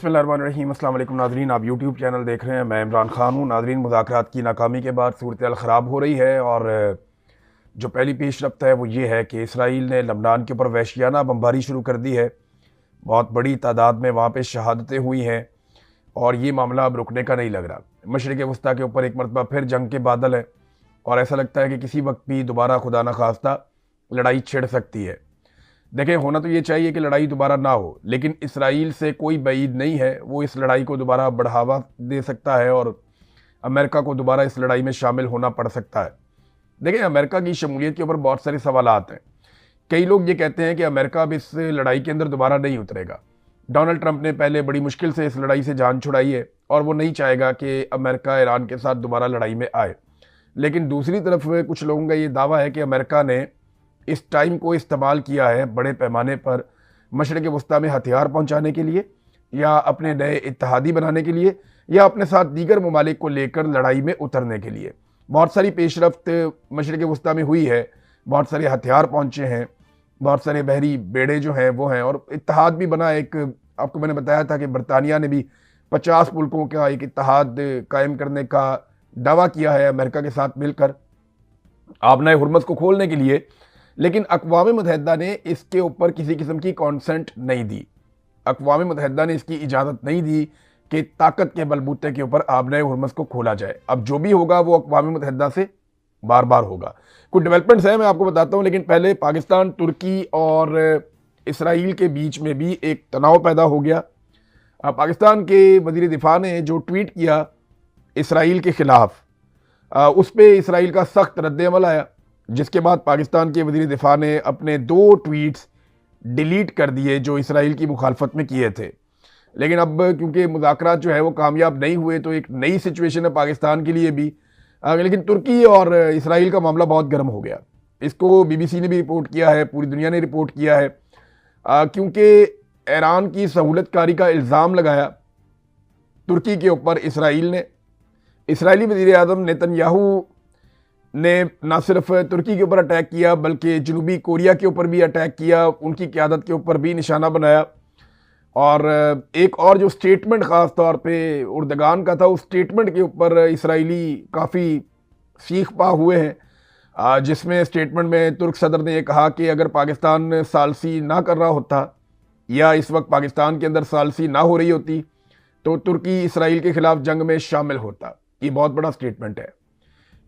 बिस्मिल्लाहिर्रहमानिर्रहीम। अस्सलाम वालेकुम नाज़रीन, आप यूट्यूब चैनल देख रहे हैं। मैं इमरान खान हूँ। नाज़रीन, मुज़ाकरात की नाकामी के बाद सूरत ख़राब हो रही है और जो पहली पेशरफ्त है वो ये है कि इसराइल ने लबनान के ऊपर वहशियाना बमबारी शुरू कर दी है। बहुत बड़ी तादाद में वहाँ पे शहादतें हुई हैं और ये मामला अब रुकने का नहीं लग रहा। मशरिक़ वस्ता के ऊपर एक मरतबा फिर जंग के बादल हैं और ऐसा लगता है कि किसी वक्त भी दोबारा खुदा न खास्ता लड़ाई छिड़ सकती है। देखें, होना तो ये चाहिए कि लड़ाई दोबारा ना हो, लेकिन इसराइल से कोई बईद नहीं है वो इस लड़ाई को दोबारा बढ़ावा दे सकता है और अमेरिका को दोबारा इस लड़ाई में शामिल होना पड़ सकता है। देखें, अमेरिका की शमूलियत के ऊपर बहुत सारे सवालात हैं। कई लोग ये कहते हैं कि अमेरिका अब इस लड़ाई के अंदर दोबारा नहीं उतरेगा। डोनाल्ड ट्रंप ने पहले बड़ी मुश्किल से इस लड़ाई से जान छुड़ाई है और वो नहीं चाहेगा कि अमेरिका ईरान के साथ दोबारा लड़ाई में आए। लेकिन दूसरी तरफ कुछ लोगों का ये दावा है कि अमेरिका ने इस टाइम को इस्तेमाल किया है बड़े पैमाने पर मशरिक़ वस्ता में हथियार पहुंचाने के लिए, या अपने नए इत्तेहादी बनाने के लिए, या अपने साथ दीगर ममालिक को लेकर लड़ाई में उतरने के लिए। बहुत सारी पेशरफ्त मशरिक़ वस्ता में हुई है, बहुत सारे हथियार पहुंचे हैं, बहुत सारे बहरी बेड़े जो हैं वो हैं, और इत्तेहाद भी बना। एक आपको मैंने बताया था कि बरतानिया ने भी 50 मुल्कों का एक इत्तेहाद कायम करने का दावा किया है अमेरिका के साथ मिलकर आबनाए हुर्मज़ को खोलने के लिए। लेकिन अक़वाम मुत्तहिदा ने इसके ऊपर किसी किस्म की कॉन्सेंट नहीं दी। अक़वाम मुत्तहिदा ने इसकी इजाज़त नहीं दी कि ताकत के बलबूते के ऊपर आबनाए हुर्मज़ को खोला जाए। अब जो भी होगा वो अक़वाम मुत्तहिदा से बार बार होगा। कुछ डेवलपमेंट्स हैं, मैं आपको बताता हूँ, लेकिन पहले पाकिस्तान, तुर्की और इसराइल के बीच में भी एक तनाव पैदा हो गया। पाकिस्तान के वज़ीर दिफा ने जो ट्वीट किया इसराइल के ख़िलाफ़, उस पर इसराइल का सख्त रद्द-ए-अमल आया, जिसके बाद पाकिस्तान के वज़ीर दिफा ने अपने 2 ट्वीट्स डिलीट कर दिए जो इसराइल की मुखालफत में किए थे। लेकिन अब क्योंकि मुज़ाकरात जो है वो कामयाब नहीं हुए तो एक नई सिचुएशन है पाकिस्तान के लिए भी। लेकिन तुर्की और इसराइल का मामला बहुत गर्म हो गया। इसको BBC ने भी रिपोर्ट किया है, पूरी दुनिया ने रिपोर्ट किया है, क्योंकि ईरान की सहूलतकारी का इल्ज़ाम लगाया तुर्की के ऊपर इसराइल ने। इसराइली वज़ीर आज़म नेतन्याहू ने न सिर्फ तुर्की के ऊपर अटैक किया बल्कि जनूबी कोरिया के ऊपर भी अटैक किया, उनकी क़यादत के ऊपर भी निशाना बनाया। और एक और जो स्टेटमेंट ख़ास तौर पे उर्दगान का था, उस स्टेटमेंट के ऊपर इसराइली काफ़ी सीख पा हुए हैं, जिसमें स्टेटमेंट में तुर्क सदर ने यह कहा कि अगर पाकिस्तान सालसी ना कर रहा होता या इस वक्त पाकिस्तान के अंदर सालसी ना हो रही होती तो तुर्की इसराइल के ख़िलाफ़ जंग में शामिल होता। ये बहुत बड़ा स्टेटमेंट है,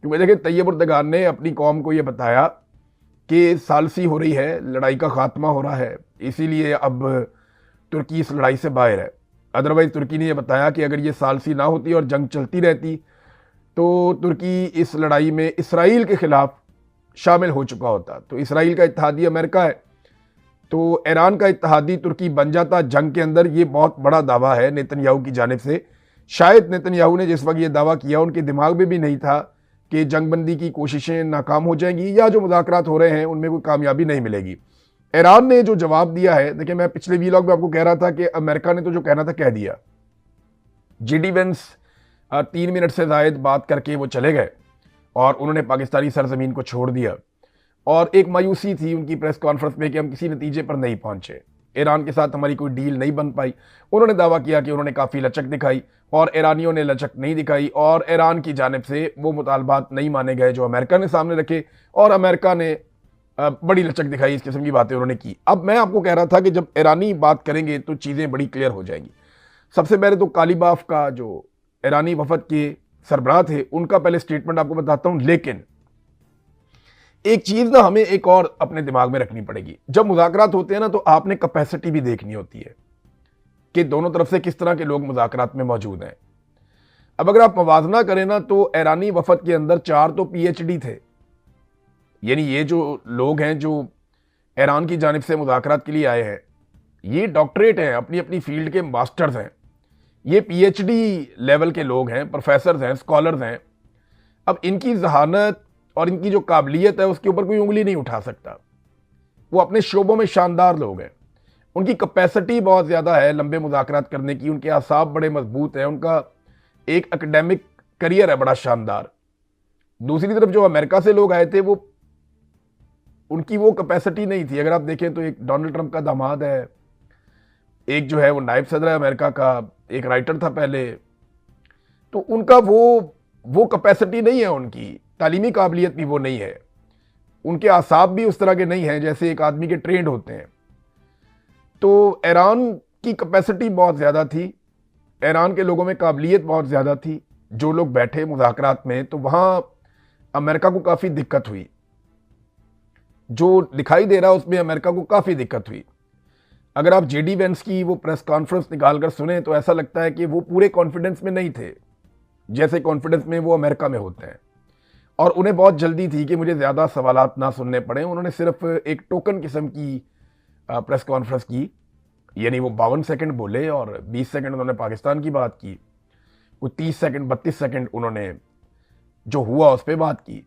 क्योंकि देखिए तैयब उर्दगान ने अपनी कौम को ये बताया कि सालसी हो रही है, लड़ाई का खात्मा हो रहा है, इसीलिए अब तुर्की इस लड़ाई से बाहर है। अदरवाइज़ तुर्की ने यह बताया कि अगर ये सालसी ना होती और जंग चलती रहती तो तुर्की इस लड़ाई में इसराइल के ख़िलाफ़ शामिल हो चुका होता। तो इसराइल का इत्तेहादी अमेरिका है, तो ईरान का इत्तेहादी तुर्की बन जाता जंग के अंदर। ये बहुत बड़ा दावा है नेतन्याहू की जानिब से। शायद नेतन्याहू ने जिस वक्त ये दावा किया उनके दिमाग में भी नहीं था कि जंगबंदी की कोशिशें नाकाम हो जाएंगी या जो मुज़ाकरात हो रहे हैं उनमें कोई कामयाबी नहीं मिलेगी। ईरान ने जो जवाब दिया है, देखिए मैं पिछले वीलॉग में आपको कह रहा था कि अमेरिका ने तो जो कहना था कह दिया। JD Vance 3 मिनट से ज़ायद बात करके वो चले गए और उन्होंने पाकिस्तानी सरजमीन को छोड़ दिया। और एक मायूसी थी उनकी प्रेस कॉन्फ्रेंस में कि हम किसी नतीजे पर नहीं पहुंचे, ईरान के साथ हमारी कोई डील नहीं बन पाई। उन्होंने दावा किया कि उन्होंने काफ़ी लचक दिखाई और ईरानियों ने लचक नहीं दिखाई और ईरान की जानिब से वो मुतालबात नहीं माने गए जो अमेरिका ने सामने रखे, और अमेरिका ने बड़ी लचक दिखाई। इस किस्म की बातें उन्होंने की। अब मैं आपको कह रहा था कि जब ईरानी बात करेंगे तो चीज़ें बड़ी क्लियर हो जाएंगी। सबसे पहले तो कालीबाफ का जो ईरानी वफद के सरबराह थे उनका पहले स्टेटमेंट आपको बताता हूँ। लेकिन एक चीज़ ना हमें एक और अपने दिमाग में रखनी पड़ेगी। जब मुज़ाकरात होते हैं ना तो आपने कैपेसिटी भी देखनी होती है कि दोनों तरफ से किस तरह के लोग मुज़ाकरात में मौजूद हैं। अब अगर आप मवाजना करें ना तो ईरानी वफद के अंदर 4 तो PhD थे, यानी ये जो लोग हैं जो ईरान की जानिब से मुज़ाकरात के लिए आए हैं ये डॉक्टरेट हैं, अपनी अपनी फील्ड के मास्टर्स हैं, ये PhD लेवल के लोग हैं, प्रोफेसर्स हैं, स्कॉलर्स हैं। अब इनकी जहानत और इनकी जो काबिलियत है उसके ऊपर कोई उंगली नहीं उठा सकता। वो अपने शोबों में शानदार लोग हैं, उनकी कैपेसिटी बहुत ज़्यादा है लंबे मुज़ाकरात करने की, उनके आसाब बड़े मजबूत हैं, उनका एक एकेडमिक करियर है बड़ा शानदार। दूसरी तरफ जो अमेरिका से लोग आए थे वो उनकी वो कैपेसिटी नहीं थी। अगर आप देखें तो एक डोनाल्ड ट्रंप का दामाद है, एक जो है वो नायब सदर अमेरिका का, एक राइटर था पहले। तो उनका वो कैपेसिटी नहीं है, उनकी तालीमी काबिलियत भी वो नहीं है, उनके आसाब भी उस तरह के नहीं हैं जैसे एक आदमी के ट्रेंड होते हैं। तो ईरान की कैपेसिटी बहुत ज़्यादा थी, ईरान के लोगों में काबिलियत बहुत ज़्यादा थी। जो लोग बैठे मुज़ाकरात में तो वहाँ अमेरिका को काफ़ी दिक्कत हुई, जो दिखाई दे रहा है उसमें अमेरिका को काफ़ी दिक्कत हुई। अगर आप जेडी वेंस की वो प्रेस कॉन्फ्रेंस निकाल कर सुने तो ऐसा लगता है कि वो पूरे कॉन्फिडेंस में नहीं थे जैसे कॉन्फिडेंस में वो अमेरिका में होते हैं, और उन्हें बहुत जल्दी थी कि मुझे ज़्यादा सवालात ना सुनने पड़े। उन्होंने सिर्फ एक टोकन किस्म की प्रेस कॉन्फ्रेंस की, यानी वो 52 सेकंड बोले और 20 सेकंड उन्होंने पाकिस्तान की बात की, कुछ 30 सेकंड 32 सेकंड उन्होंने जो हुआ उस पर बात की,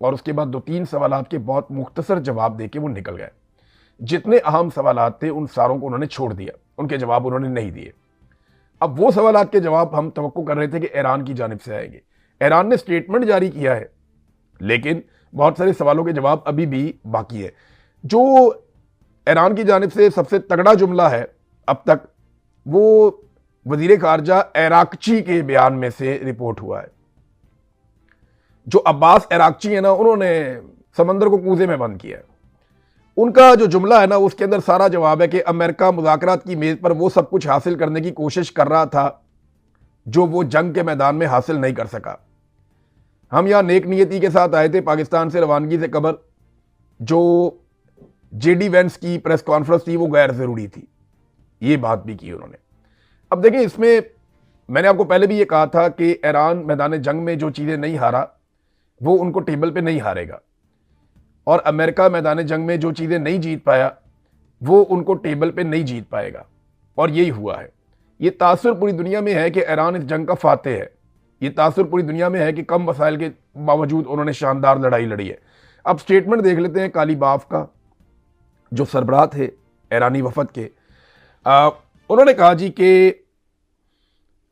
और उसके बाद 2-3 सवालात के बहुत मुख्तसर जवाब देके वो निकल गए। जितने अहम सवालात थे उन सारों को उन्होंने छोड़ दिया, उनके जवाब उन्होंने नहीं दिए। अब वो सवालात के जवाब हम तवक्को कर रहे थे कि ईरान की जानिब से आएंगे। ईरान ने स्टेटमेंट जारी किया है, लेकिन बहुत सारे सवालों के जवाब अभी भी बाकी है। जो ईरान की जानिब से सबसे तगड़ा जुमला है अब तक, वो वजीर खारजा इराकची के बयान में से रिपोर्ट हुआ है। जो अब्बास इराकची है ना, उन्होंने समंदर को कूजे में बंद किया है। उनका जो जुमला है ना, उसके अंदर सारा जवाब है कि अमेरिका मुज़ाकरात की मेज़ पर वो सब कुछ हासिल करने की कोशिश कर रहा था जो वो जंग के मैदान में हासिल नहीं कर सका। हम यहाँ नेक नियति के साथ आए थे, पाकिस्तान से रवानगी से कबल जो जेडी वेंस की प्रेस कॉन्फ्रेंस थी वो गैर ज़रूरी थी, ये बात भी की उन्होंने। अब देखिए, इसमें मैंने आपको पहले भी ये कहा था कि ईरान मैदान जंग में जो चीज़ें नहीं हारा वो उनको टेबल पे नहीं हारेगा, और अमेरिका मैदान जंग में जो चीज़ें नहीं जीत पाया वो उनको टेबल पे नहीं जीत पाएगा, और यही हुआ है। ये तासुर पूरी दुनिया में है कि ईरान इस जंग का फातेह है। ये तासुर पूरी दुनिया में है कि कम वसाइल के बावजूद उन्होंने शानदार लड़ाई लड़ी है। अब स्टेटमेंट देख लेते हैं काली बाफ का, जो सरबराह थे ईरानी वफद के। उन्होंने कहा जी कि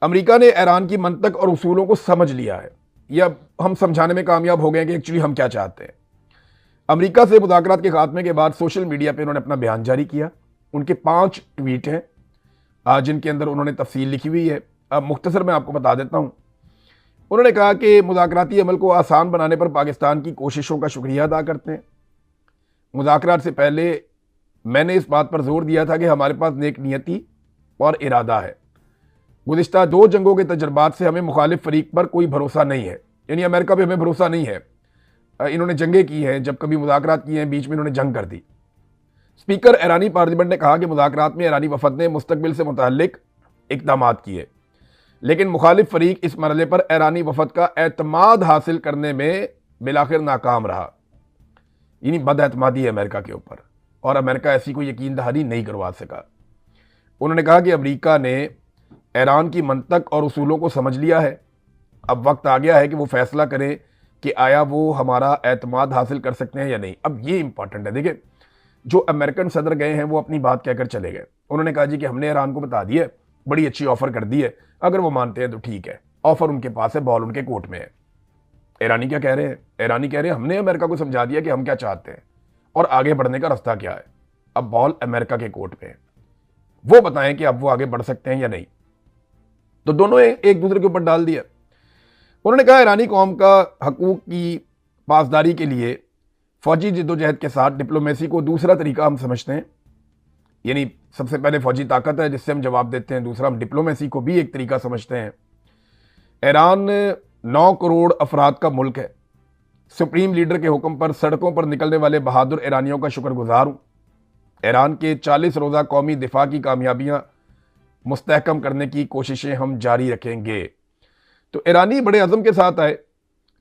अमेरिका ने ईरान की मंतक और उसूलों को समझ लिया है, या हम समझाने में कामयाब हो गए कि एक्चुअली हम क्या चाहते हैं। अमेरिका से मुज़ाकरात के खात्मे के बाद सोशल मीडिया पे उन्होंने अपना बयान जारी किया। उनके 5 ट्वीट हैं जिनके अंदर उन्होंने तफसील लिखी हुई है। अब मुख्तसर मैं आपको बता देता हूँ। उन्होंने कहा कि मुज़ाकराती अमल को आसान बनाने पर पाकिस्तान की कोशिशों का शुक्रिया अदा करते हैं। मुज़ाकरात से पहले मैंने इस बात पर जोर दिया था कि हमारे पास नेक नियति और इरादा है। गुज़िश्ता 2 जंगों के तजर्बात से हमें मुखालिफ फरीक पर कोई भरोसा नहीं है, यानी अमेरिका पे हमें भरोसा नहीं है। इन्होंने जंगें की हैं, जब कभी मुज़ाकरात किए हैं बीच में इन्होंने जंग कर दी। स्पीकर ईरानी पार्लियामेंट ने कहा कि मुज़ाकरात में ईरानी वफद ने मुस्तकबिल से मुताल्लिक इक़दाम किए, लेकिन मुखालिफ फरीक इस मरहले पर ईरानी वफद का एतमाद हासिल करने में बिलाखिर नाकाम रहा। यानी बदएतमादी है अमेरिका के ऊपर, और अमेरिका ऐसी कोई यकीन दहानी नहीं करवा सका। उन्होंने कहा कि अमेरिका ने ईरान की मंतक और उसूलों को समझ लिया है, अब वक्त आ गया है कि वो फैसला करें कि आया वो हमारा एतमाद हासिल कर सकते हैं या नहीं। अब ये इंपॉर्टेंट है। देखिए, जो अमेरिकन सदर गए हैं वो अपनी बात कहकर चले गए। उन्होंने कहा जी कि हमने ईरान को बता दिया, बड़ी अच्छी ऑफर कर दी है, अगर वो मानते हैं तो ठीक है, ऑफर उनके पास है, बॉल उनके कोर्ट में है। ईरानी क्या कह रहे हैं? ईरानी कह रहे हैं हमने अमेरिका को समझा दिया कि हम क्या चाहते हैं और आगे बढ़ने का रास्ता क्या है। अब बॉल अमेरिका के कोर्ट में है, वो बताएं कि अब वो आगे बढ़ सकते हैं या नहीं। तो दोनों एक दूसरे के ऊपर डाल दिया। उन्होंने कहा ईरानी कौम का हकूक की पासदारी के लिए फौजी जिद्दोजहद के साथ डिप्लोमेसी को दूसरा तरीका हम समझते हैं। यानी सबसे पहले फौजी ताकत है जिससे हम जवाब देते हैं, दूसरा हम डिप्लोमेसी को भी एक तरीका समझते हैं। ईरान 9 करोड़ अफराद का मुल्क है। सुप्रीम लीडर के हुक्म पर सड़कों पर निकलने वाले बहादुर ईरानियों का शुक्रगुजार हूँ। ईरान के 40 रोज़ा कौमी दिफा की कामयाबियाँ मुस्तहकम करने की कोशिशें हम जारी रखेंगे। तो ईरानी बड़े अज़म के साथ आए।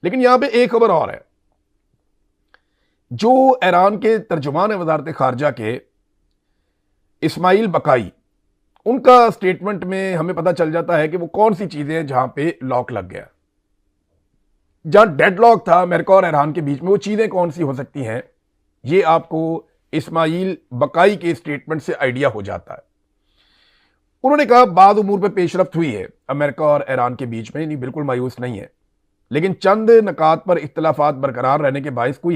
लेकिन यहां पे एक खबर और है। जो ईरान के तर्जुमान है वजारत खारजा के, इस्माइल बकाई, उनका स्टेटमेंट में हमें पता चल जाता है कि वो कौन सी चीजें हैं जहां पे लॉक लग गया, जहां डेडलॉक था अमेरिका और ईरान के बीच में, वो चीजें कौन सी हो सकती हैं, ये आपको इस्माइल बकाई के स्टेटमेंट से आइडिया हो जाता है। उन्होंने कहा बाद उमूर पर पेशरफ्त हुई है अमेरिका और ईरान के बीच में, नहीं बिल्कुल मायूस नहीं है, लेकिन चंद नकात पर इख्तलाफात बरकरार रहने के बायस कोई